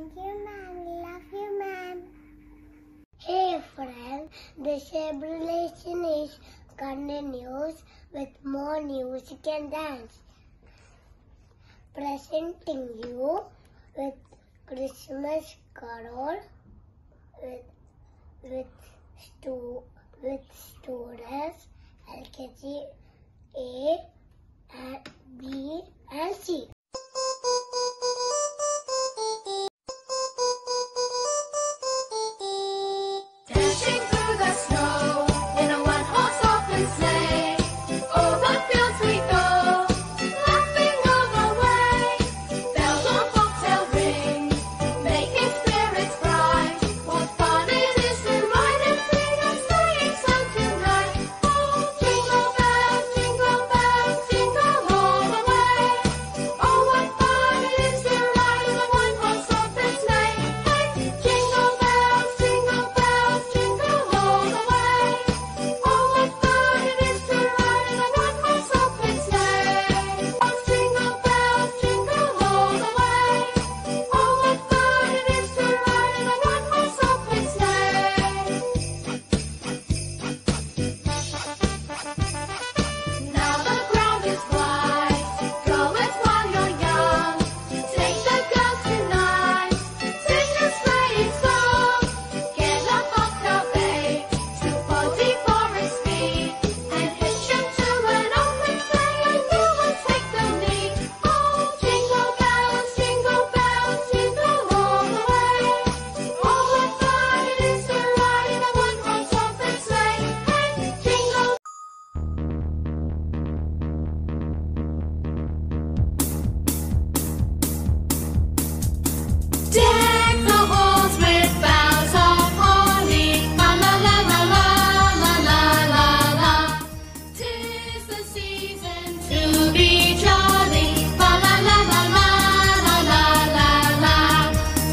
Thank you, ma'am. Love you, ma'am. Hey, friend. This celebration is continues with more music and dance. Presenting you with Christmas carol with students LKG A and B and C. Dashing through the snow in a one-horse open sleigh, over fields we go, laughing all the way. Bells on bobtail ring, making spirits bright. What fun it is to ride and sing a sleighing song tonight! Oh, jingle bells, jingle all the way. Oh, what fun it is to ride in a one-horse open sleigh! Hey, jingle bells, jingle all the way. Oh, what fun it is to ride in a one-horse open sleigh! Jingle bells, jingle all the way. Oh, what fun it is to ride in a one-horse open sleigh! Now the ground is wide, go it while you're young. Take the girls tonight, sing a sleighing song. Get a bobtail babe, 240 for his speed, and hitch him to an open sleigh, and you will take the lead. Oh, jingle bells, jingle all the way. Oh, what fun it is to ride in a one-horse open sleigh! Hey, jingle. Deck the halls with boughs of holly, la la la la la la la la la. 'Tis the season to be jolly, la la la la la la la la la.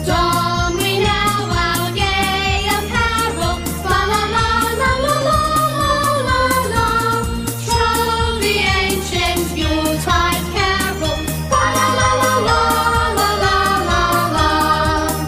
Don we now our gay apparel, la la la la la la la la. Troll the ancient Yuletide carol, la la la la la la la la la.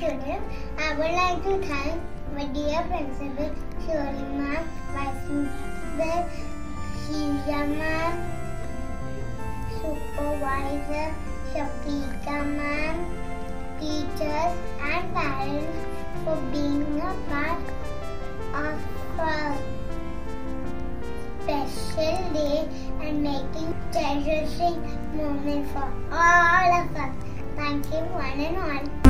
students, I would like to thank my dear principal, Shirley ma'am, vice principal, Sheila ma'am, supervisor, Shafika ma'am, teachers and parents for being a part of our special day and making cherishing moment for all of us. Thank you one and all.